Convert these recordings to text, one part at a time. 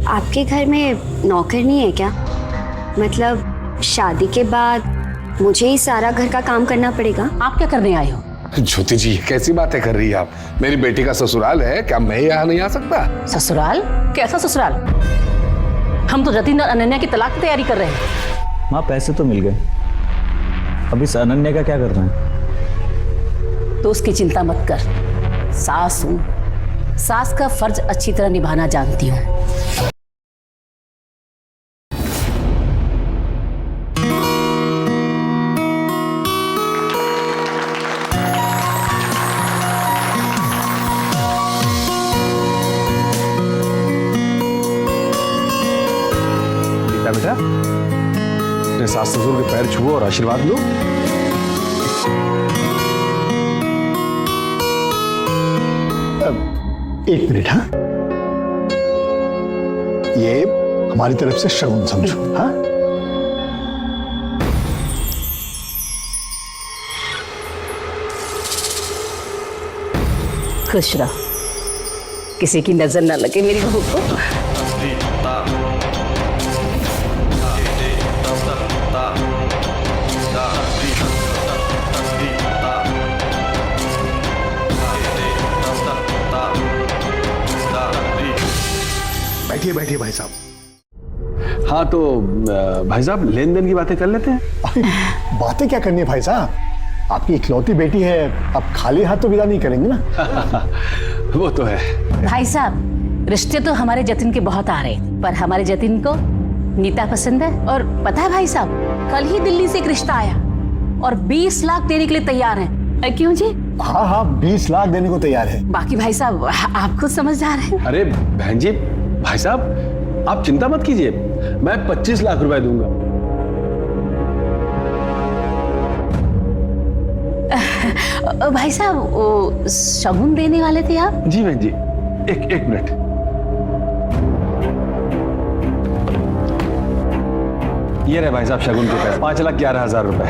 आपके घर में नौकर नहीं है क्या? मतलब शादी के बाद मुझे ही सारा घर का काम करना पड़ेगा? आप क्या करने आए हो? ज्योति जी, ये कैसी बातें कर रही है आप? मेरी बेटी का ससुराल है, क्या मैं यहाँ नहीं आ सकता? ससुराल? कैसा ससुराल? हम तो जतिन और अनन्या की तलाक की तैयारी कर रहे हैं। माँ पैसे तो मिल गए, अब इस अनन्या का क्या करना है? तो उसकी चिंता मत कर, सास हूं, सास का फर्ज अच्छी तरह निभाना जानती हूँ। बेटा अपने सास ससुर के पैर छुओ और आशीर्वाद लो। एक मिनट। हाँ, ये हमारी तरफ से शगुन समझो। हाँ, खुश रहो, किसी की नजर न लगे मेरी बहू को। बैठिए बैठिए भाई साहब। हाँ तो भाई साहब, लेन देन की बातें कर लेते हैं। बातें क्या करनी है भाई साहब, आपकी इकलौती बेटी है, अब खाली हाथ तो विदा नहीं करेंगे ना। वो तो है। भाई साहब, रिश्ते तो हमारे जतिन के बहुत आ रहे हैं, पर हमारे जतिन को नीता पसंद है। और पता है भाई साहब, कल ही दिल्ली से एक रिश्ता आया और 20 लाख देने के लिए तैयार है। क्यों जी? हाँ हाँ, 20 लाख देने को तैयार है। बाकी भाई साहब आप खुद समझदार हैं। अरे बहन जी, भाई साहब आप चिंता मत कीजिए, मैं 25 लाख रुपए दूंगा। भाई साहब, वो शगुन देने वाले थे आप? जी बहन जी, एक मिनट। ये रहे भाई साहब शगुन के पैसे, 5,11,000 रुपए।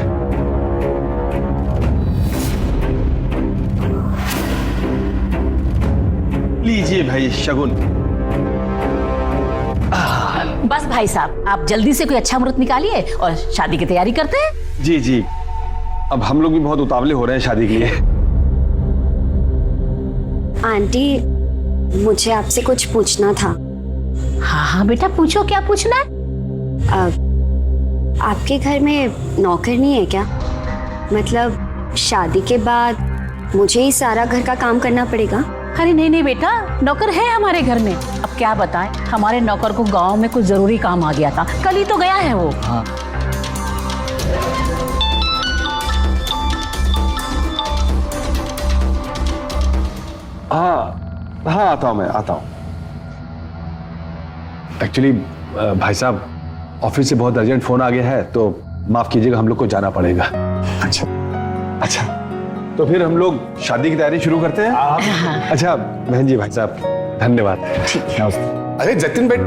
लीजिए भाई शगुन। बस भाई साहब, आप जल्दी से कोई अच्छा मुहूर्त निकालिए और शादी की तैयारी करते हैं। जी जी, अब हम लोग भी बहुत उतावले हो रहे हैं शादी के लिए। आंटी, मुझे आपसे कुछ पूछना था। हाँ हाँ बेटा, पूछो, क्या पूछना है? आपके घर में नौकर नहीं है क्या? मतलब शादी के बाद मुझे ही सारा घर का काम करना पड़ेगा? अरे नहीं नहीं बेटा, नौकर है हमारे घर में। अब क्या बताएं, हमारे नौकर को गांव में कुछ जरूरी काम आ गया था, कल ही तो गया है वो। हाँ, हाँ हाँ, आता हूँ, मैं आता हूँ। एक्चुअली भाई साहब, ऑफिस से बहुत अर्जेंट फोन आ गया है, तो माफ कीजिएगा, हम लोग को जाना पड़ेगा। अच्छा, तो फिर हम लोग शादी की तैयारी शुरू करते हैं। अच्छा बहन जी, भाई साहब धन्यवाद। नमस्ते। अरे जतिन बेट,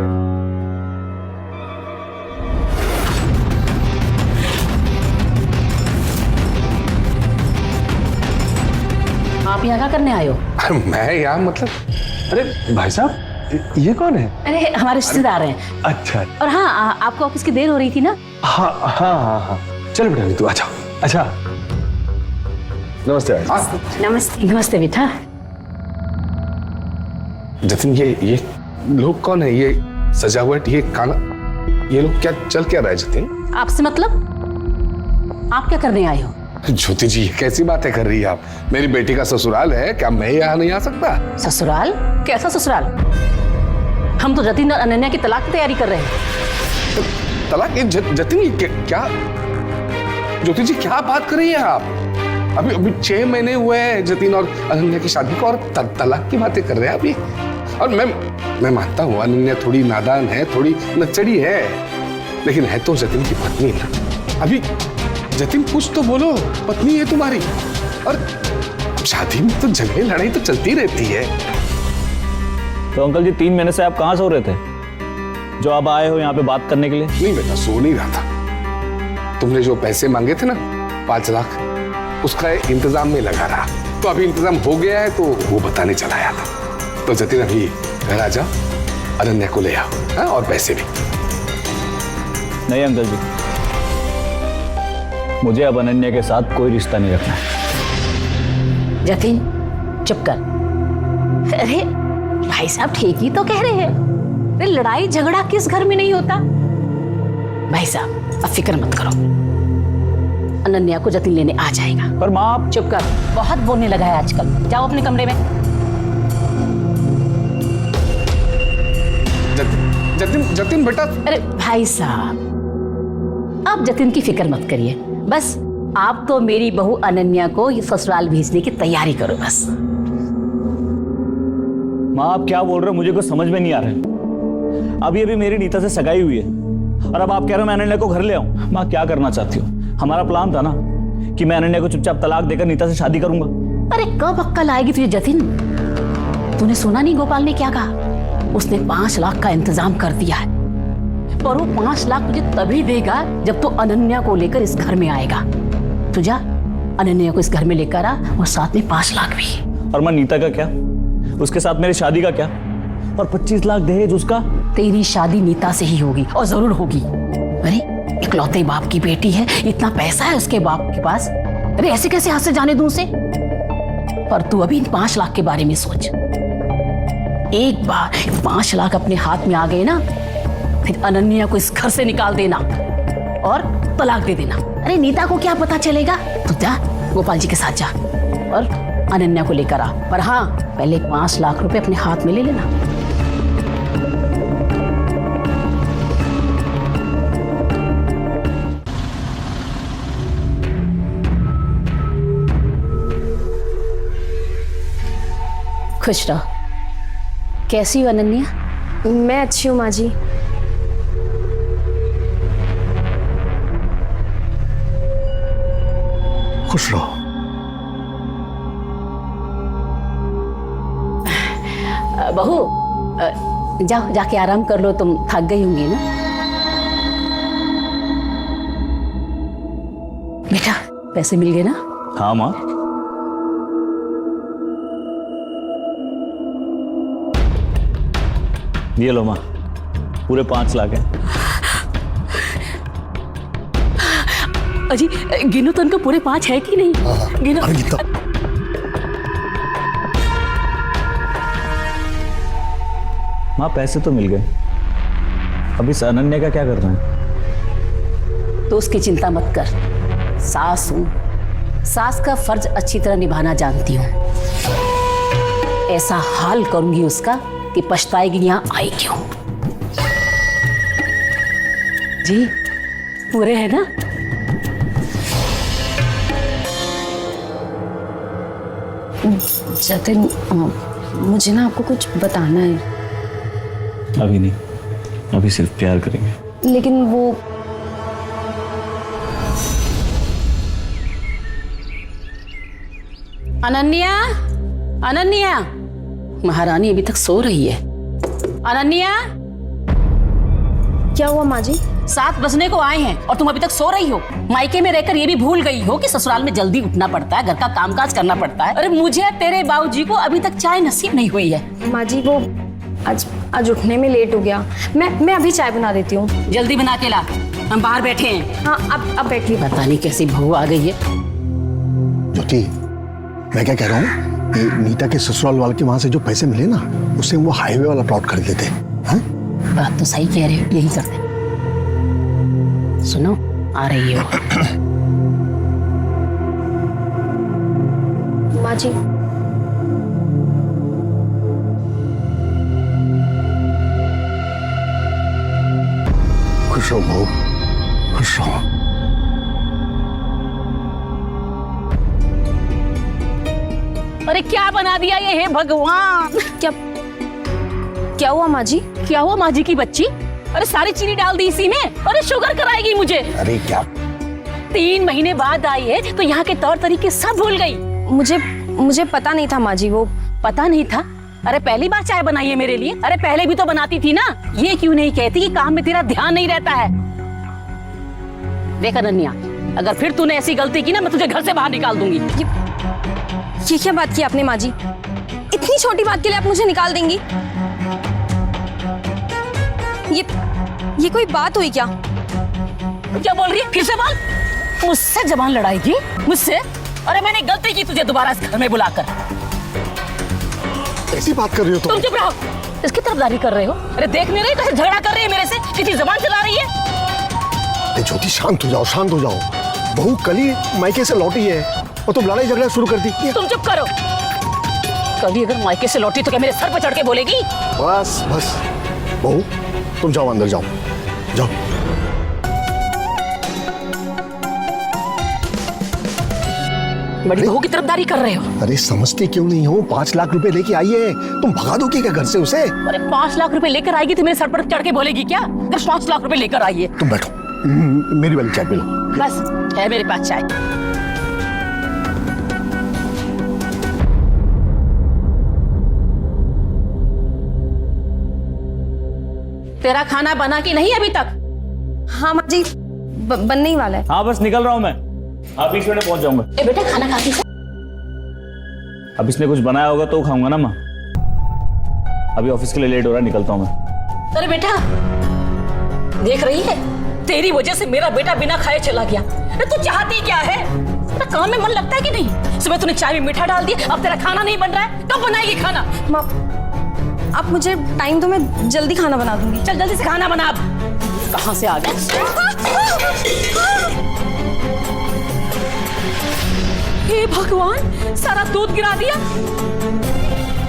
आप यहाँ क्या करने आए हो? मैं यहाँ मतलब, अरे भाई साहब ये कौन है? अरे हमारे रिश्तेदार हैं। अच्छा, और हाँ, आपको ऑफिस की देर हो रही थी ना? हाँ हाँ हाँ हाँ, चलो बेटा तू अच्छा। अच्छा, नमस्ते भाई। नमस्ते। नमस्ते बेटा। जतिन, ये लोग कौन है? ये सजावट, ये खाना, ये लोग क्या चल क्या रहा है जतिन? आपसे मतलब? आप क्या करने आए हो? ज्योति जी, ये कैसी बातें कर रही है आप? मेरी बेटी का ससुराल है, क्या मैं यहाँ नहीं आ सकता? ससुराल? कैसा ससुराल? हम तो जतिन और अनन्या की तलाक की तैयारी कर रहे हैं। तलाक? जतिन, ये क्या ज्योति जी क्या बात कर रही है आप? अभी 6 महीने हुए हैं जतिन और अनन्या की शादी को, और तलाक की बातें कर रहे हैं अभी। और मैं मानता हूँ अनन्या थोड़ी नादान है, थोड़ी नचड़ी है, लेकिन है तो जतिन की पत्नी ना। अभी जतिन कुछ तो बोलो, पत्नी है तुम्हारी, और शादी में तो झगड़े लड़ाई तो चलती रहती है। तो अंकल जी 3 महीने से आप कहाँ सो रहे थे, जो आप आए हो यहाँ पे बात करने के लिए? नहीं बेटा, सो नहीं रहा था। तुमने जो पैसे मांगे थे ना, 5 लाख, उसका इंतजाम में लगा रहा। तो अभी इंतजाम हो गया है, तो वो बताने चला आया था। तो जतिन अभी घर आ जा, अनन्या को ले आओ, हाँ? और पैसे भी। नहीं अंकल जी, मुझे अब अनन्या के साथ कोई रिश्ता नहीं रखना है। जतिन चुप कर। अरे भाई साहब ठीक ही तो कह रहे हैं। अरे लड़ाई झगड़ा किस घर में नहीं होता। भाई साहब अब फिक्र मत करो, अनन्या को जतिन लेने आ जाएगा। पर माँ आप चुप कर, बहुत बोलने लगा है आजकल। जाओ अपने कमरे में। जतिन बेटा। अरे भाई साहब आप जतिन की फिक्र मत करिए, बस आप तो मेरी बहू अनन्या को ये ससुराल भेजने की तैयारी करो बस। माँ आप क्या बोल रहे हो, मुझे कुछ समझ में नहीं आ रहा है। अभी अभी मेरी नीता से सगाई हुई है और अब आप कह रहे हो मैं अनन्या को घर ले आऊं। माँ क्या करना चाहती हो? हमारा प्लान था ना कि मैं अनन्या को चुपचाप तलाक देकर नीता से शादी करूंगा। अरे कब अक्कल आएगी तुझे जतिन? तूने सुना नहीं गोपाल ने क्या कहा? उसने 5 लाख का इंतजाम कर दिया है, पर वो 5 लाख तुझे तभी देगा जब तू अनन्या को लेकर इस घर में आएगा। तू जा अनन्या को इस घर में लेकर आ और साथ में 5 लाख भी। और माँ नीता का क्या? उसके साथ मेरी शादी का क्या? और 25 लाख दहेज उसका? तेरी शादी नीता से ही होगी और जरूर होगी। अरे इकलौते बाप की बेटी है, इतना पैसा है उसके बाप के पास। अरे ऐसे कैसे हाथ से जाने दूं उसे? पर तू अभी इन 5 लाख के बारे में सोच। एक बार 5 लाख अपने हाथ में आ गए ना, फिर अनन्या को इस घर से निकाल देना और तलाक दे देना। अरे नीता को क्या पता चलेगा? तू जा गोपाल जी के साथ जा और अनन्या को लेकर आ, पर हाँ पहले 5 लाख रुपए अपने हाथ में ले लेना। खुश रहो। कैसी हो अनन्या? मैं अच्छी हूँ माँ जी। खुश रहो। बहू जाओ जाके आराम कर लो, तुम थक गई होंगी ना। बेटा पैसे मिल गए ना? हाँ माँ। ये लो माँ, पूरे 5 लाख है। अजी गिनो तो उनको पूरे 5 है कि नहीं? गिनो। अरे गीता, माँ पैसे तो मिल गए, अभी इस अनन्या का क्या करना है? तो उसकी चिंता मत कर, सास हूं, सास का फर्ज अच्छी तरह निभाना जानती हूँ। ऐसा हाल करूंगी उसका कि पछताएगी यहाँ आई क्यों। जी पूरे है ना? जतिन मुझे ना आपको कुछ बताना है। अभी नहीं, अभी सिर्फ प्यार करेंगे। लेकिन वो अनन्या, अनन्या, महारानी अभी तक सो रही है। अनन्या, क्या हुआ माँ जी? 7 बजने को आए हैं और तुम अभी तक सो रही हो। मायके में रहकर ये भी भूल गई हो कि ससुराल में जल्दी उठना पड़ता है, घर का कामकाज करना पड़ता है। अरे मुझे तेरे बाबूजी को अभी तक चाय नसीब नहीं हुई है। माँ जी वो आज उठने में लेट हो गया। मैं अभी चाय बना देती हूँ। जल्दी बना के ला, हम बाहर बैठे हैं। हाँ अब बैठिए। पता नहीं कैसी बहू आ गई है। ज्योति, मैं क्या कह रहा हूँ, नीता के ससुराल वाले के वहां से जो पैसे मिले ना, उससे वो हाईवे वाला प्लॉट खरीद लेते हैं। बात तो सही कह रहे हो, यही करते। सुनो आ रही हो। माँ जी खुश रहो बहू, खुश रहो। अरे क्या बना दिया ये, हे भगवान। क्या हुआ माँ जी? क्या हुआ माँ जी की बच्ची? अरे सारी चीनी डाल दी इसी में। अरे शुगर कराएगी मुझे। अरे क्या? 3 महीने बाद आई है तो यहाँ के तौर तरीके सब भूल गई। मुझे पता नहीं था माँ जी। वो पता नहीं था? अरे पहली बार चाय बनाई है मेरे लिए। अरे पहले भी तो बनाती थी ना। ये क्यों नहीं कहती कि काम में तेरा ध्यान नहीं रहता है? देख अनन्या, अगर फिर तूने ऐसी गलती की ना, मैं तुझे घर से बाहर निकाल दूंगी। ये क्या बात की आपने माँ जी? इतनी छोटी बात के लिए आप मुझे निकाल देंगी? ये कोई बात हुई क्या? क्या बोल रही है? फिर से बोल। मुझसे जबान लड़ाएगी? मुझसे? अरे मैंने गलती की तुझे दोबारा इस घर में बुलाकर। ऐसी बात कर रही हो तुम चुप रहो। इसकी तरफदारी कर रहे हो? अरे देख नहीं रही कैसे झगड़ा कर रही है मेरे से? किसी जबान चला रही है? ज्योति शांत हो जाओ, शांत हो जाओ। बहू कल ही मायके से लौटी है और तुम लड़ाई झगड़ा शुरू कर दी। तुम चुप करो। कभी अगर मायके से लौटी तो क्या मेरे सर पे चढ़ के बोलेगी? बस बस बहू, तुम जाओ अंदर, जाओ जाओ। बड़ी बहू की तरफदारी कर रहे हो? अरे समझती क्यों नहीं हो? 5 लाख रुपए लेके आई है, तुम भगा दोगे क्या घर से उसे? अरे 5 लाख रुपए लेकर आएगी तो मेरे सर पर चढ़ के बोलेगी क्या? अगर 5 लाख रुपए लेकर आई है। तुम बैठो, मेरी वाली चाय पी लो। बस है मेरे पास चाय। तेरा खाना बना कि नहीं अभी तक? हाँ माँ जी, बनने ही वाला है। हाँ बस निकल रहा हूँ मैं, आप 20 मिनट में पहुंच जाऊंगा। ए बेटा खाना खाती है? अब इसने कुछ बनाया होगा तो खाऊंगा ना माँ। अभी ऑफिस के लिए लेट हो रहा है, निकलता हूँ मैं। अरे बेटा देख रही है, तेरी वजह से मेरा बेटा बिना खाए चला गया। अरे तू चाहती क्या है? तेरा काम में मन लगता है कि नहीं? सुबह तूने चाय में मीठा डाल दिया, अब तेरा खाना नहीं बन रहा है, कब बनाएगी खाना? माँ आप मुझे टाइम दो, मैं जल्दी खाना बना दूंगी। चल जल्दी से खाना बना। अब कहां से आ गया? हे भगवान, सारा दूध गिरा दिया।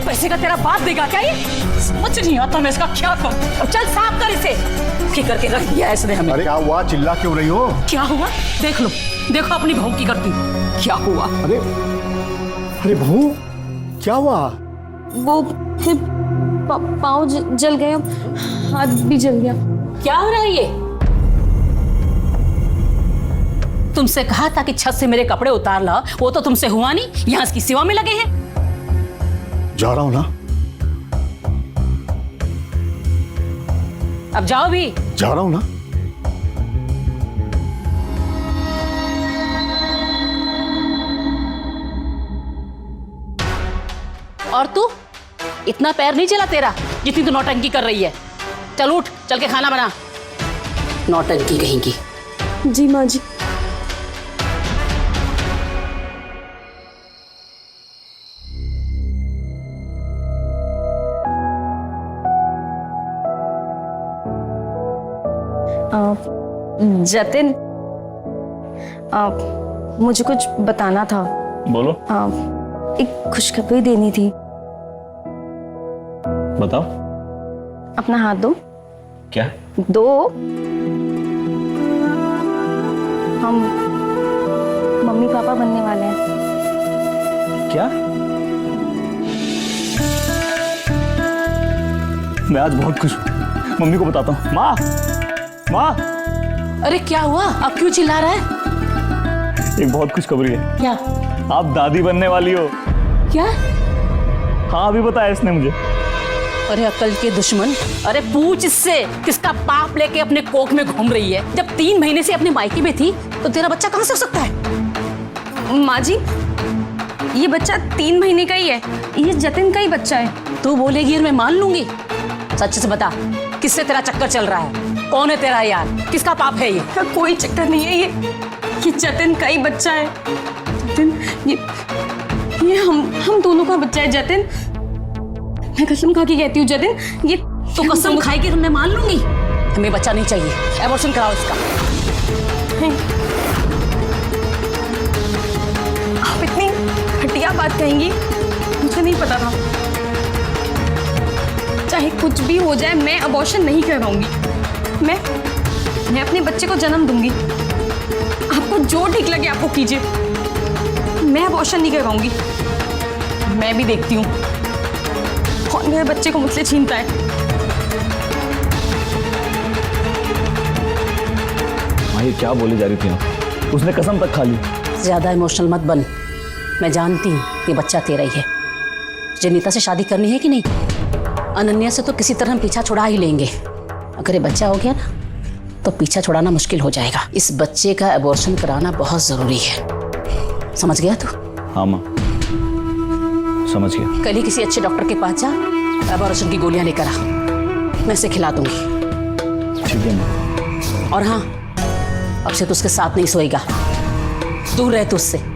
पैसे का तेरा बाप देगा क्या ये? समझ नहीं आता मैं इसका क्या करूं। अब चल साफ कर इसे। की करके रख दिया है इसने हमें। अरे क्या हुआ, चिल्ला क्यों रही हो? क्या हुआ? देख लो, देखो अपनी बहू की करती। क्या हुआ? अरे अरे बहू क्या हुआ? वो पाँव जल गए, हाथ भी जल गया। क्या हो रहा है ये? तुमसे कहा था कि छत से मेरे कपड़े उतार ला, वो तो तुमसे हुआ नहीं, यहाँ इसकी सेवा में लगे हैं। जा रहा हूं ना। अब जाओ भी। जा रहा हूं ना। और तू इतना पैर नहीं चला तेरा जितनी तू नौटंकी कर रही है। चल उठ, चल के खाना बना। नौटंकी कहेंगी। जी माँ जी। जतिन, मुझे कुछ बताना था। बोलो। एक खुशखबरी देनी थी। बताओ। अपना हाथ दो। क्या? दो। हम मम्मी पापा बनने वाले हैं। क्या? मैं आज बहुत खुश हूँ, मम्मी को बताता हूँ। माँ, माँ। अरे क्या हुआ? अब क्यों चिल्ला रहा है? एक बहुत खुशखबरी है। क्या? आप दादी बनने वाली हो। क्या? हाँ अभी बताया इसने मुझे। अरे अकल के दुश्मन, अरे पूछ इससे किसका पाप लेके अपने कोख में घूम रही है। जब 3 महीने से अपने मायके में थी तो तेरा बच्चा कहां से हो सकता है? माँ जी, ये बच्चा 3 महीने का ही है, ये जतिन का ही बच्चा है। तू बोलेगी और मैं मान लूंगी। सच से बता, किससे तेरा चक्कर चल रहा है? कौन है तेरा यार? किसका पाप है ये? कोई चक्कर नहीं है, ये जतिन का ही बच्चा है। जतिन, ये हम दोनों का बच्चा है जतिन। मैं कसम खा के कहती हूँ जतिन, ये तो कसम खाएगी तो मैं मान लूंगी। हमें बच्चा नहीं चाहिए, एबॉर्शन कराओ इसका। आप इतनी घटिया बात कहेंगी, मुझे नहीं पता था। चाहे कुछ भी हो जाए, मैं अबॉर्शन नहीं करवाऊंगी। मैं अपने बच्चे को जन्म दूंगी। आपको जो ठीक लगे आपको कीजिए, मैं अबॉर्शन नहीं करवाऊंगी। मैं भी देखती हूँ कौन मेरे बच्चे को मुझसे छीनता है। हाँ ये क्या बोली जा रही थी आप? उसने कसम तक खा ली। ज्यादा इमोशनल मत बन। मैं जानती हूँ ये बच्चा तेरा ही है। तुझे नीता से शादी करनी है कि नहीं? अनन्या से तो किसी तरह हम पीछा छुड़ा ही लेंगे। अगर ये बच्चा हो गया ना तो पीछा छुड़ाना मुश्किल हो जाएगा। इस बच्चे का एबॉर्शन कराना बहुत जरूरी है। समझ गया तू? हाँ माँ समझ गया। कल ही किसी अच्छे डॉक्टर के पास जा, एबॉर्शन की गोलियां लेकर आ, मैं इसे खिला दूंगी। ठीक है माँ। और हाँ, अक्षत उसके साथ नहीं सोएगा, दूर रहे तू उससे।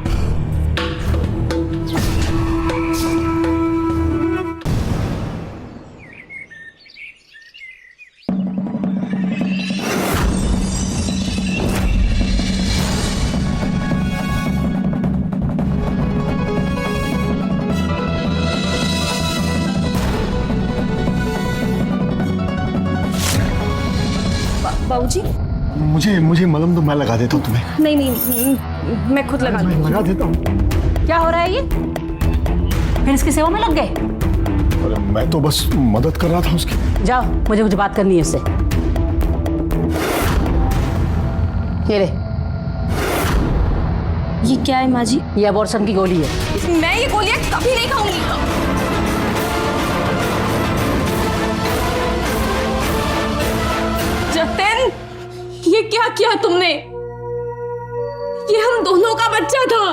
बाबूजी, मुझे मुझे मलहम तो मैं लगा देता हूँ तुम्हें। नहीं नहीं, मैं खुद लगा मैं लगा देता हूँ। क्या हो रहा है ये? फिर इसकी सेवा में लग गए? अरे मैं तो बस मदद कर रहा था उसकी। जाओ, मुझे कुछ बात करनी है उससे। ये ले, ये क्या है माँ जी? ये अबॉर्शन की गोली है। मैं ये गोलियां कभी नहीं खाऊंगी। जतिन, ये क्या किया तुमने? ये हम दोनों का बच्चा था।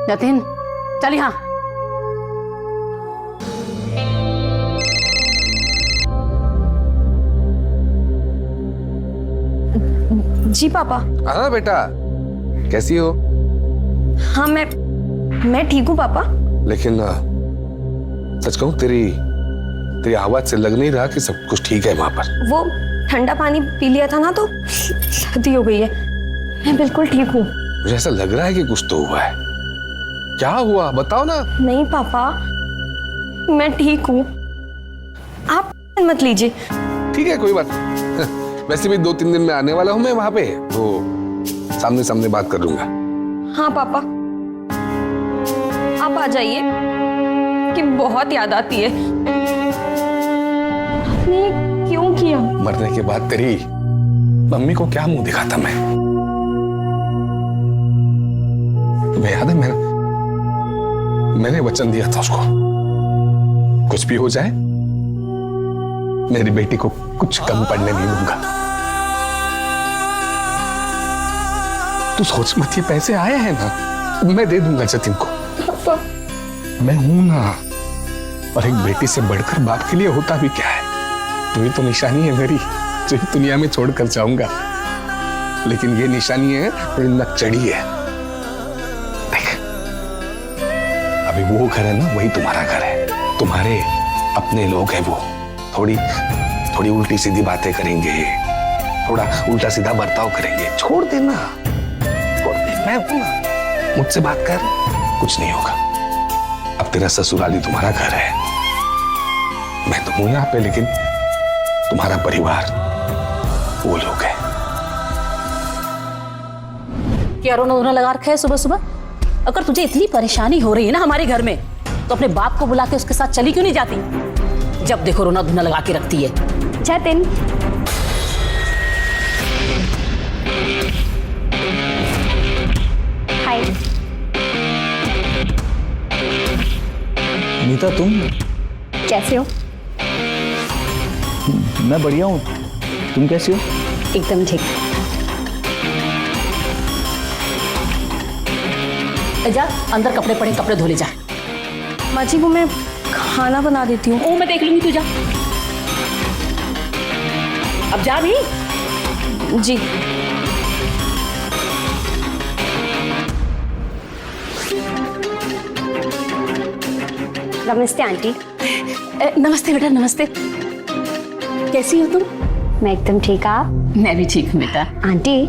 जतिन, चल यहाँ। जी पापा। हाँ बेटा, कैसी हो? हाँ, मैं ठीक हूँ पापा। लेकिन सच कहूं, तेरी आवाज से लग नहीं रहा कि सब कुछ ठीक है वहां पर। वो ठंडा पानी पी लिया था ना, तो सर्दी हो गई है। मैं बिल्कुल ठीक हूँ। मुझे ऐसा लग रहा है कि कुछ तो हुआ है। क्या हुआ बताओ ना। नहीं पापा, मैं ठीक हूँ, आप मत लीजिए। ठीक है, कोई बात नहीं। वैसे भी 2-3 दिन में आने वाला हूं मैं वहां पे, वो सामने सामने बात कर लूंगा। हाँ पापा, आप आ जाइए, कि बहुत याद आती है। आपने क्यों किया? मरने के बाद तेरी मम्मी को क्या मुंह दिखाता मैं? तुम्हें याद है मैंने वचन दिया था उसको, कुछ भी हो जाए मेरी बेटी को कुछ कम पड़ने नहीं दूंगा। तू सोच मत, ये पैसे आए हैं ना, मैं दे दूंगा जतिन को। पापा, मैं हूं ना, और एक बेटी से बढ़कर बाप के लिए होता भी क्या है। तू ही तो निशानी है मेरी, जो दुनिया में छोड़कर जाऊंगा। लेकिन ये निशानी है बड़ी नकचड़ी है। देख, अभी वो घर है ना, वही तुम्हारा घर है। तुम्हारे अपने लोग हैं वो। थोड़ी उल्टी सीधी बातें करेंगे, थोड़ा उल्टा सीधा बर्ताव करेंगे। छोड़ देना, छोड़ दे, मैं हूं ना, मुझसे बात कर, कुछ नहीं होगा। अब तेरा ससुराली तुम्हारा घर है, मैं तो हूं यहाँ पे, लेकिन तुम्हारा परिवार वो लोग हैं। क्या रोना धोना लगा रखा है सुबह सुबह? अगर तुझे इतनी परेशानी हो रही है ना हमारे घर में, तो अपने बाप को बुला के उसके साथ चली क्यों नहीं जाती? जब देखो रोना धोना लगा के रखती है। जतिन, हाय। नीता, तुम? कैसे हो? मैं बढ़िया हूँ, तुम कैसी हो? एकदम ठीक। जा अंदर कपड़े पड़े, कपड़े धो ले जा। माँ जी, वो मैं खाना बना देती हूँ। ओ, मैं देख लूंगी, तू जा। अब जा भी। जी। नमस्ते आंटी। नमस्ते बेटा, नमस्ते। कैसी हो तुम? मैं एकदम ठीक। आप? मैं भी ठीक हूँ बेटा। आंटी,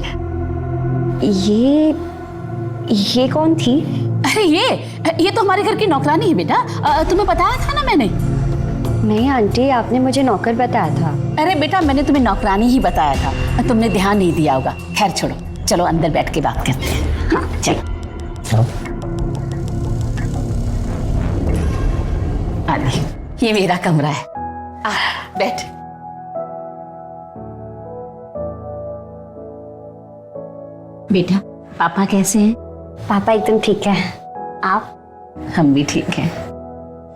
ये कौन थी? अरे ये तो हमारे घर की नौकरानी है बेटा। तुम्हें बताया था ना मैंने। नहीं आंटी, आपने मुझे नौकर बताया था। अरे बेटा, मैंने तुम्हें नौकरानी ही बताया था, तुमने ध्यान नहीं दिया होगा। खैर छोड़ो, चलो अंदर बैठ के बात करते हैं। हाँ चलो। आदि, ये मेरा कमरा है, बैठ। बेटा, पापा कैसे हैं? पापा एकदम ठीक है। आप? हम भी ठीक हैं।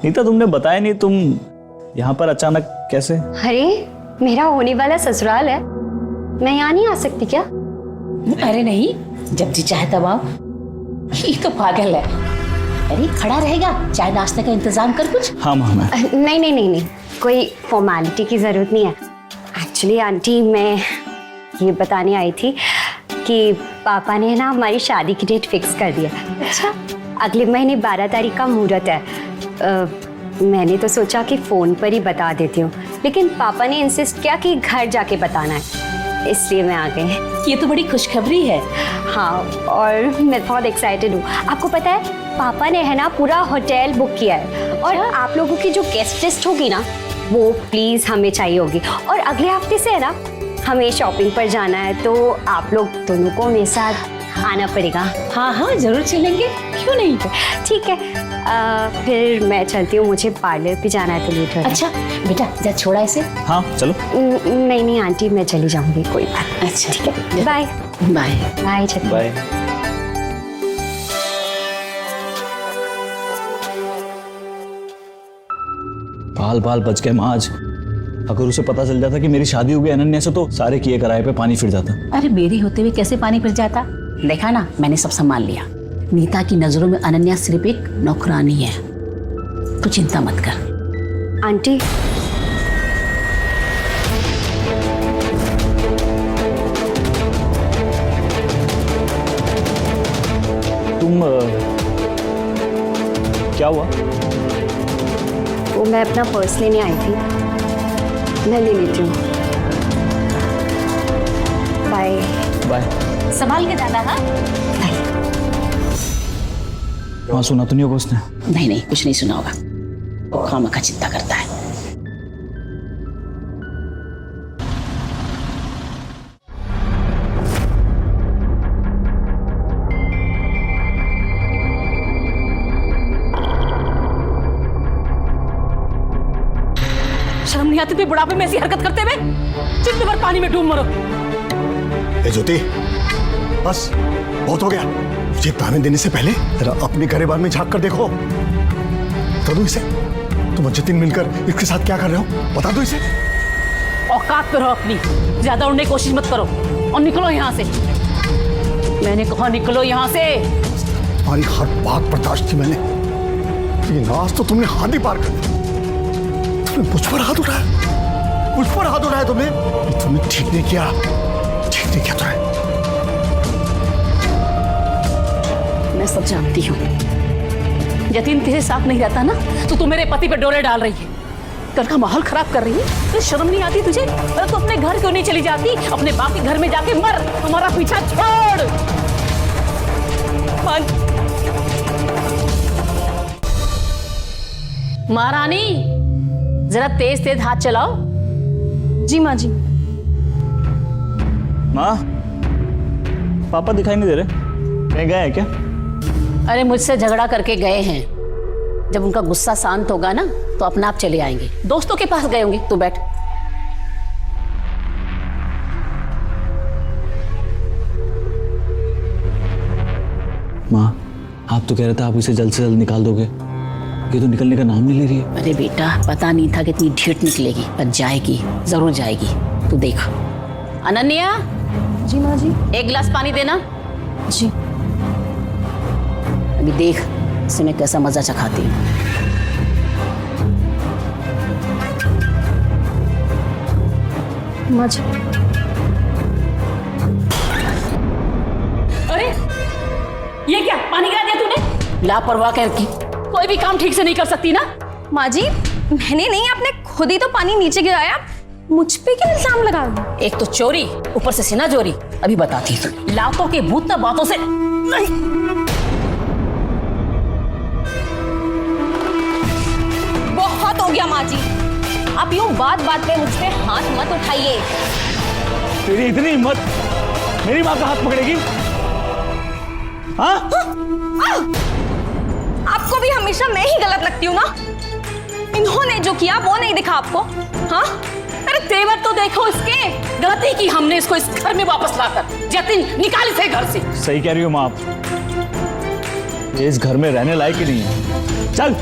नीता, तुमने बताया नहीं, तुम यहाँ पर अचानक कैसे? अरे, मेरा होने वाला ससुराल है, मैं यहाँ नहीं आ सकती क्या? अरे नहीं, जब जी चाहे तब आओ। ये तो पागल है। अरे खड़ा रहेगा, चाय नाश्ते का इंतजाम कर कुछ। हाँ माँ, मैं नहीं, कोई फॉर्मेलिटी की जरूरत नहीं है। एक्चुअली आंटी, मैं ये बताने आई थी कि पापा ने ना हमारी शादी की डेट फिक्स कर दिया। अच्छा, अगले महीने 12 तारीख का मुहूर्त है। मैंने तो सोचा कि फ़ोन पर ही बता देती हूँ, लेकिन पापा ने इंसिस्ट किया कि घर जाके बताना है, इसलिए मैं आ गई। ये तो बड़ी खुशखबरी है। हाँ, और मैं बहुत एक्साइटेड हूँ। आपको पता है पापा ने है ना पूरा होटल बुक किया है, और आप लोगों की जो गेस्ट लिस्ट होगी ना वो प्लीज़ हमें चाहिए होगी। और अगले हफ्ते से है ना हमें शॉपिंग पर जाना है, तो आप लोग दोनों को मेरे साथ आना पड़ेगा। हाँ हाँ जरूर चलेंगे, क्यों नहीं। ठीक है, फिर मैं चलती हूँ, मुझे पार्लर भी जाना है तो लेट हो रहा है। अच्छा बेटा जा छोड़ा इसे। हाँ चलो। नहीं नहीं आंटी, मैं चली जाऊंगी, कोई बात नहीं। अच्छा ठीक है, bye bye. Bye Jatin. Bye. बाल बाल बच गए माँ आज। अगर उसे पता चल जाता कि मेरी शादी हो गई अनन्या से तो सारे किए कराए पे पानी फिर जाता। अरे मेरी होते हुए कैसे पानी फिर जाता। देखा ना, मैंने सब संभाल लिया। नीता की नजरों में अनन्या सिर्फ एक नौकरानी है, तू चिंता मत कर। आंटी, तुम क्या हुआ? वो मैं अपना पर्स लेने आई थी, मैं ले लेती हूँ। Bye bye. संभाल के जाना। हाँ वहाँ सुना तो नहीं होगा उसने? नहीं नहीं कुछ नहीं सुना होगा, वो खामखा चिंता करता है। शर्म नहीं आती थी बुढ़ापे में ऐसी हरकत करते हुए? जितने बार पानी में डूब मरो। ए ज्योति, बस बहुत हो गया। ये ताने देने से पहले जरा अपने गरेबान में झांक कर देखो। बता दो इसे, तुम और जतिन मिलकर इसके साथ क्या कर रहे हो? बता दो इसे। औकात पे रहो अपनी, ज्यादा उड़ने की कोशिश मत करो और निकलो यहाँ से। मैंने कहा निकलो यहाँ से। तुम्हारी हर बात बर्दाश्त थी मैंने, लेकिन आज तो तुमने हद ही पार कर दी। तुमने मुझ पर हाथ उठाया, मुझ पर हाथ उठाया तुमने। ये तुमने ठीक नहीं किया, ठीक नहीं किया तुमने। मैं सब जानती हूँ। जतिन तेरे साथ नहीं रहता ना तो तू मेरे पति पे डोरे डाल रही है, घर का माहौल खराब कर रही है। तो शर्म नहीं आती तुझे? अरे तू अपने घर क्यों नहीं चली जाती? अपने बाप के घर में जाके मर, हमारा पीछा छोड़। महारानी जरा तेज तेज हाथ चलाओ। जी माँ जी। माँ, पापा दिखाई नहीं दे रहे, कहीं गए हैं क्या? अरे मुझसे झगड़ा करके गए हैं, जब उनका गुस्सा शांत होगा ना तो अपने आप चले आएंगे। दोस्तों के पास गए होंगे। तू बैठ। माँ, आप तो कह रहे थे आप इसे जल्द से जल्द निकाल दोगे, ये तो निकलने का नाम नहीं ले रही है। अरे बेटा पता नहीं था कि इतनी ढीठ निकलेगी, पर जाएगी, जरूर जाएगी, तू देख। अनन्या। जी माँ जी। एक गिलास पानी देना। जी। अभी देख इसे मैं कैसा मजा चखाती हूँ। माँ जी। अरे ये क्या पानी गिरा दिया तूने? लापरवाह कह की, कोई भी काम ठीक से नहीं कर सकती ना? माँ जी मैंने नहीं, आपने खुद ही तो पानी नीचे गिराया, मुझ पे क्या इल्जाम लगा रहे? एक तो चोरी, ऊपर से सीना चोरी। अभी बताती हूँ। लातों के भूत ना बातों से नहीं। बहुत हो गया माँ जी, आप यूं बात बात पे मुझ पे हाथ मत उठाइए। तेरी इतनी हिम्मत, मेरी माँ का हाथ पकड़ेगी? हाँ? आपको भी हमेशा मैं ही गलत लगती हूँ ना? इन्होंने जो किया वो नहीं दिखा आपको? हाँ? अरे तेवर तो देखो इसके, गलती की हमने इसको इस घर में वापस लाकर। जतिन निकाल इसे घर से। सही कह रही हो माँ आप, ये इस घर में रहने लायक ही नहीं है। चल।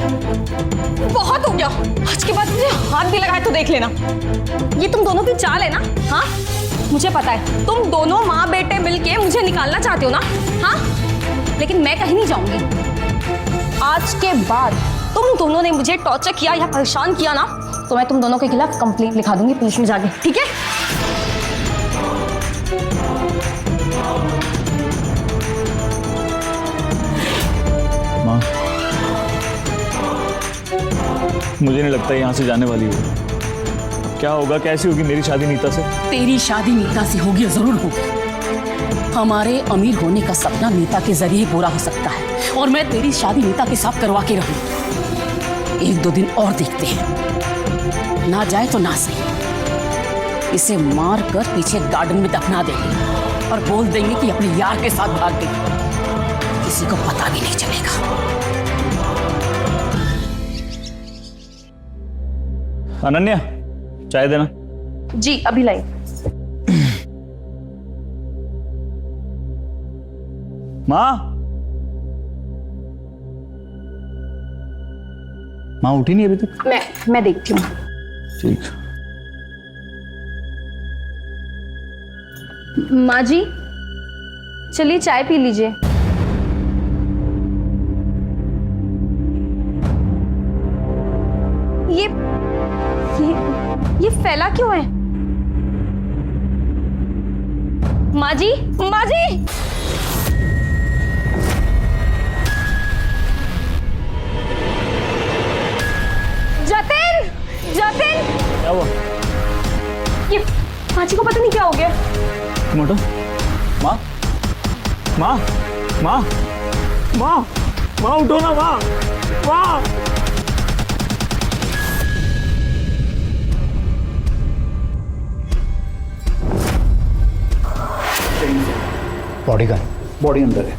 बहुत हो गया, आज के बाद मुझे हाथ भी लगाए तो देख लेना। ये तुम दोनों की चाल है ना? हाँ मुझे पता है, तुम दोनों माँ बेटे मिलके मुझे निकालना चाहते हो ना? हाँ लेकिन मैं कहीं नहीं जाऊंगी। आज के बाद तुम दोनों ने मुझे टॉर्चर किया या परेशान किया ना तो मैं तुम दोनों के खिलाफ कंप्लेंट लिखा दूंगी पुलिस में जाके, ठीक है? मुझे नहीं लगता यहाँ से जाने वाली है। क्या होगा, कैसी होगी मेरी शादी नीता से? तेरी शादी नीता से होगी, जरूर होगी। हमारे अमीर होने का सपना नीता के जरिए पूरा हो सकता है, और मैं तेरी शादी नीता के साथ करवा के रहूं। 1-2 दिन और देखते हैं, ना जाए तो ना सही। इसे मार कर पीछे गार्डन में दफना देंगे और बोल देंगे कि अपने यार के साथ भाग गई। किसी को पता भी नहीं चलेगा। अनन्या, चाय देना। जी अभी लाई। माँ, माँ उठी नहीं अभी तक? मैं देखती हूँ। ठीक। माँ जी, चलिए चाय पी लीजिए। ये फैला क्यों है? माँ जी, माँ जी! जतिन, जतिन! क्या हुआ? ये माँ जी को पता नहीं क्या हो गया। तुम उठो। माँ, माँ, माँ, माँ, माँ उठो ना माँ, माँ। बॉडी का बॉडी अंदर है।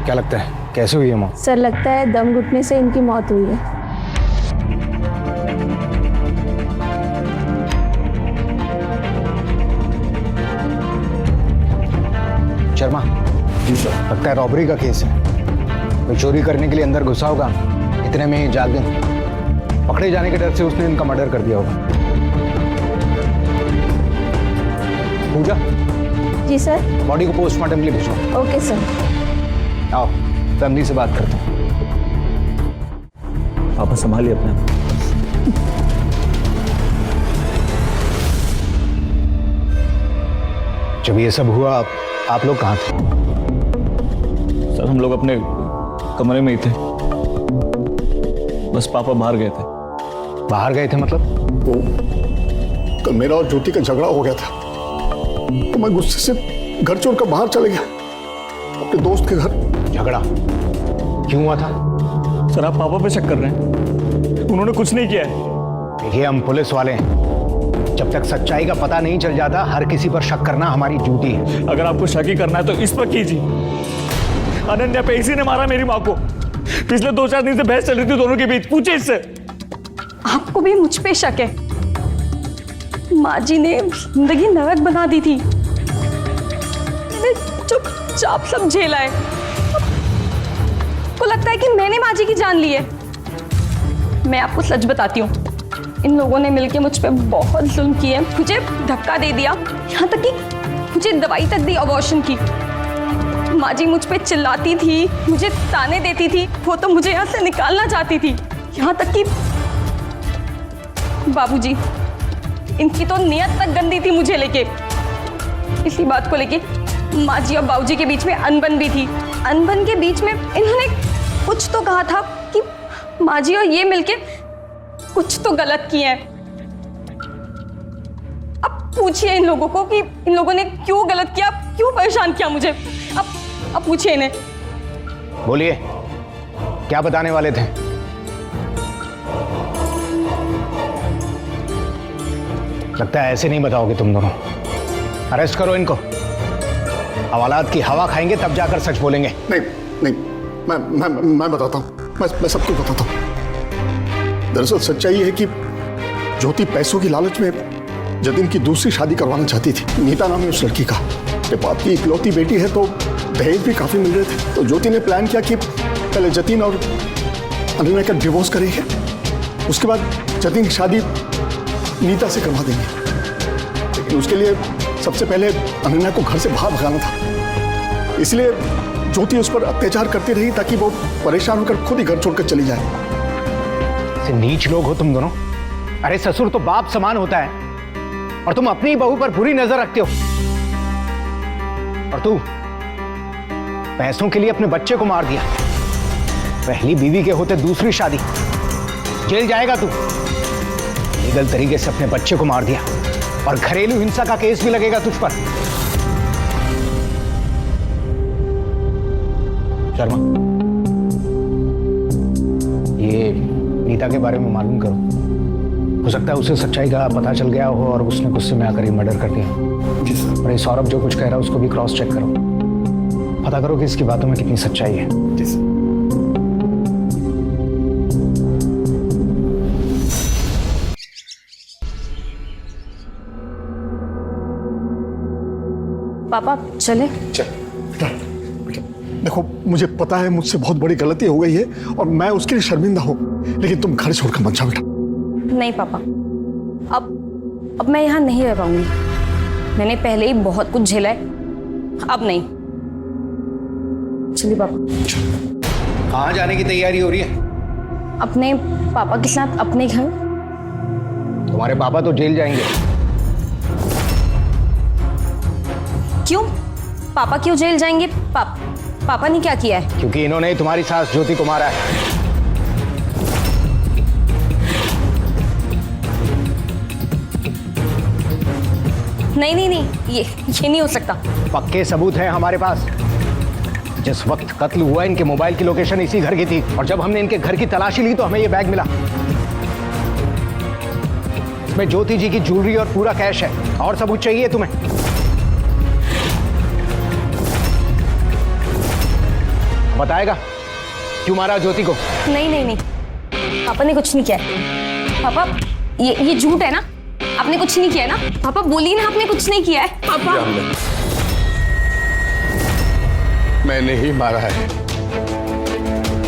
क्या लगता है कैसे हुई है मौत? सर लगता है दम घुटने से इनकी मौत हुई है। शर्मा जी सर, लगता है रॉबरी का केस है। कोई चोरी करने के लिए अंदर घुसा होगा, इतने में ही जाग गए। पकड़े जाने के डर से उसने इनका मर्डर कर दिया होगा। पूजा, जी सर। बॉडी को पोस्टमार्टम के लिए भिजवाओ। Okay sir. आओ फैमिली से बात करते हैं। पापा संभालिए अपने आप। जब ये सब हुआ आप लोग कहाँ थे? सर हम लोग अपने कमरे में ही थे, बस पापा बाहर गए थे। बाहर गए थे मतलब? कल मेरा और ज्योति का झगड़ा हो गया था, तो मैं गुस्से से घर छोड़कर बाहर चले गया अपने दोस्त के घर। झगड़ा क्यों हुआ था? सर आप पापा पे शक कर रहे हैं? उन्होंने कुछ नहीं किया है। देखिए हम पुलिस वाले हैं, जब तक सच्चाई का पता नहीं चल जाता हर किसी पर शक करना हमारी ड्यूटी है। अगर आपको शक ही करना है तो इस पर कीजिए। अनन्या पे इसी ने मारा मेरी माँ को। पिछले 2-4 दिन से बहस चल रही थी दोनों के बीच, पूछे इससे। आपको भी मुझ पे शक है? माँ जी ने जिंदगी नरक बना दी थी, मैंने चुपचाप सब झेला है। आपको लगता है कि मैंने माँ जी की जान ली है? मैं आपको सच बताती हूँ, इन लोगों ने मिलकर मुझ पे बहुत जुल्म किए, मुझे धक्का दे दिया, यहाँ तक कि मुझे दवाई तक दी अबॉर्शन की। माँ जी मुझ पे चिल्लाती थी, मुझे ताने देती थी, वो तो मुझे यहाँ से निकालना चाहती थी। यहाँ तक कि बाबूजी, इनकी तो नियत तक गंदी थी मुझे लेके। इसी बात को लेके माँ जी और बाबूजी के बीच में अनबन भी थी। अनबन के बीच में इन्होंने कुछ तो कहा था कि माँ जी और ये मिलके कुछ तो गलत किए हैं। अब पूछिए इन लोगों को कि इन लोगों ने क्यों गलत किया, क्यों परेशान किया मुझे। अब पूछिए इन्हें। बोलिए क्या बताने वाले थे? लगता है ऐसे नहीं बताओगे तुम दोनों। अरेस्ट करो इनको, हवालात की हवा खाएंगे तब जाकर सच बोलेंगे। नहीं नहीं, मैं बताता हूँ, मैं सब कुछ बताता हूँ। दरअसल सच्चाई है कि ज्योति पैसों की लालच में जतिन की दूसरी शादी करवाना चाहती थी। नीता नाम है उस लड़की का। जब बाप की इकलौती बेटी है तो दहेज भी काफी मिल रहे थे, तो ज्योति ने प्लान किया कि पहले जतिन और अनन्या का डिवोर्स करेंगे, उसके बाद जतिन की शादी नीता से करवा देंगे। लेकिन उसके लिए सबसे पहले अनन्या को घर से बाहर भगाना था। इसलिए ज्योति उस पर अत्याचार करती रही ताकि वो परेशान होकर खुद ही घर छोड़कर चली जाए। नीच लोग हो तुम दोनों। अरे ससुर तो बाप समान होता है। और तुम अपनी बहू पर बुरी नजर रखते हो। और तू पैसों के लिए अपने बच्चे को मार दिया। पहली बीवी के होते दूसरी शादी, जेल जाएगा तू। लीगल तरीके से अपने बच्चे को मार दिया और घरेलू हिंसा का केस भी लगेगा तुझ पर। शर्मा, ये नीता के बारे में मालूम करो। हो सकता है उसे सच्चाई का पता चल गया हो और उसने गुस्से में आकर ये मर्डर कर दिया। और ये सौरभ जो कुछ कह रहा है उसको भी क्रॉस चेक करो, पता करो कि इसकी बातों में कितनी सच्चाई है। पापा चले। बेटा, देखो मुझे पता है मुझसे बहुत बड़ी गलती हो गई है और मैं उसके लिए शर्मिंदा हूं, लेकिन तुम घर छोड़कर मत जाओ बेटा। नहीं पापा, अब मैं यहाँ नहीं रह पाऊंगी। मैंने पहले ही बहुत कुछ झेला है, अब नहीं। चलिए पापा। कहाँ जाने की तैयारी हो रही है? अपने पापा के साथ अपने घर। तुम्हारे पापा तो जेल जाएंगे। क्यों? पापा क्यों जेल जाएंगे? पापा ने क्या किया है? क्योंकि इन्होंने तुम्हारी सास ज्योति को मारा है। नहीं, ये नहीं हो सकता। पक्के सबूत हैं हमारे पास। जिस वक्त कत्ल हुआ इनके मोबाइल की लोकेशन इसी घर की थी, और जब हमने इनके घर की तलाशी ली तो हमें ये बैग मिला। इसमें ज्योति जी की ज्वेलरी और पूरा कैश है। और सबूत चाहिए तुम्हें? बताएगा क्यों मारा ज्योति को? नहीं, पापा ने कुछ नहीं किया है। पापा ये झूठ है ना? आपने कुछ नहीं किया है ना? पापा बोलिए ना, आपने कुछ नहीं किया है। पापा मैंने ही मारा है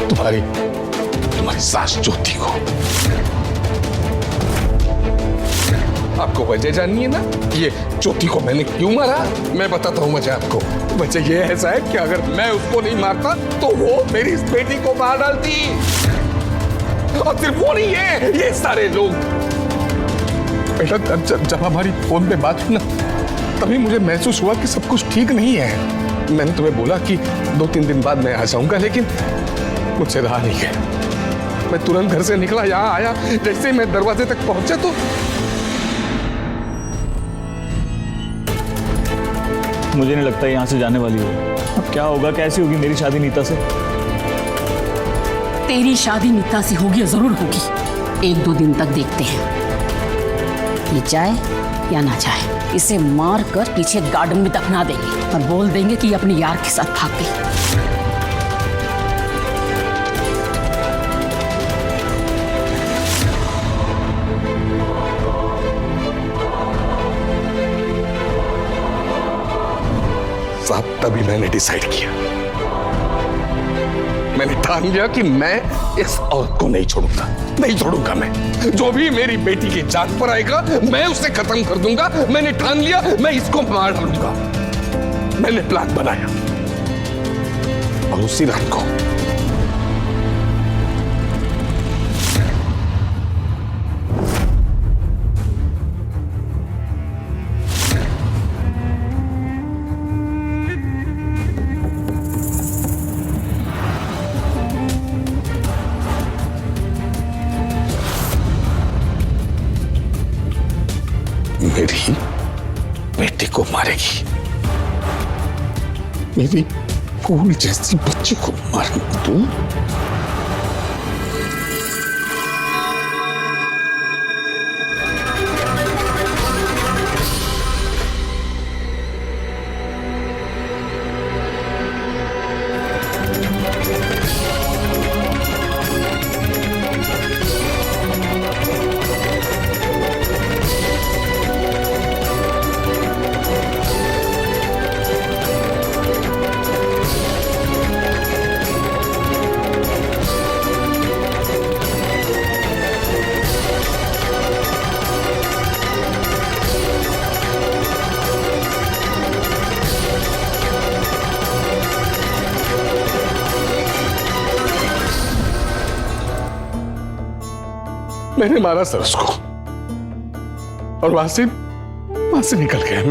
तुम्हारी सास ज्योति को। आपको वजह जाननी है ना, ये ज्योति को मैंने क्यों मारा? मैं बताता हूँ वजह आपको। वजह ये है साहब कि अगर मैं उसको नहीं मारता तो वो मेरी इस बेटी को मार डालती। और सिर्फ वो नहीं है, ये सारे लोग। बेटा जब हमारी फोन पे बात हुई ना, तभी मुझे महसूस हुआ कि सब कुछ ठीक नहीं है। मैंने तुम्हें बोला कि 2-3 दिन बाद मैं आ जाऊंगा, लेकिन मुझसे रहा नहीं गया। मैं तुरंत घर से निकला, यहाँ आया। जैसे मैं दरवाजे तक पहुंचा तो मुझे नहीं लगता यहाँ से जाने वाली हो। अब क्या होगा, कैसी होगी मेरी शादी नीता से? तेरी शादी नीता से होगी, जरूर होगी। 1-2 दिन तक देखते हैं, ये चाहे या ना चाहे। इसे मार कर पीछे गार्डन में दफना देंगे और बोल देंगे कि अपने यार के साथ भाग गई। साहब तभी मैंने डिसाइड किया, मैंने ठान लिया कि मैं इस औरत को नहीं छोड़ूंगा। मैं जो भी मेरी बेटी की जान पर आएगा मैं उसे खत्म कर दूंगा। मैंने ठान लिया, मैं इसको मार डालूंगा। मैंने प्लान बनाया और उसी रात को मेरी बेटी को मारेगी, मेरी फूल जैसी बच्ची को मारेगी तू। मैंने मारा सर उसको, और वासिफ वहां से निकल गया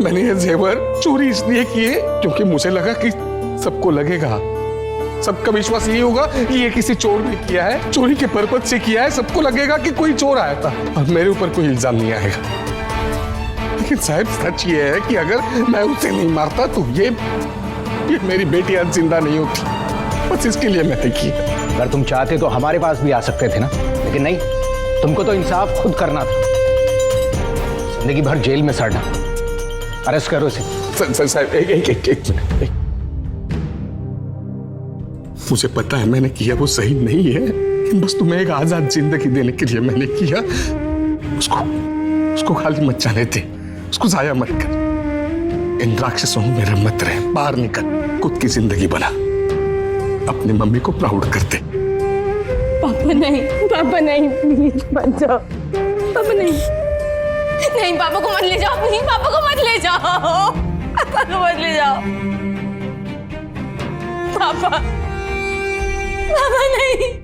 मैंने ये जेवर चोरी इसलिए किए क्योंकि मुझे लगा कि सबको लगेगा, सबका विश्वास यही होगा कि ये किसी चोर ने किया है, चोरी के पर्पज से किया है, सबको लगेगा कि कोई चोर आया था और मेरे ऊपर कोई इल्जाम नहीं आएगा। लेकिन साहब सच ये है कि अगर मैं उसे नहीं मारता तो ये मेरी बेटी आज जिंदा नहीं होती। बस इसके लिए मैंने किया। अगर तुम चाहते तो हमारे पास भी आ सकते थे ना, लेकिन नहीं, तुमको तो इंसाफ खुद करना था। जिंदगी भर जेल में सड़ना। अरेस्ट करो इसे। साहब एक मिनट। मुझे पता है मैंने किया वो सही नहीं है, लेकिन बस तुम्हें एक आजाद जिंदगी देने के लिए मैंने किया। उसको खाली मत जाने दे, उसको जाया मत कर। इन राक्षसों में मेरा मत रहे, बाहर निकल, खुद की जिंदगी बना, अपनी मम्मी को प्राउड कर दे। पापा नहीं प्लीज मत जाओ। पापा नहीं, पापा को मत ले जाओ प्लीज, पापा को मत ले जाओ, पापा को मत ले जाओ। पापा नहीं।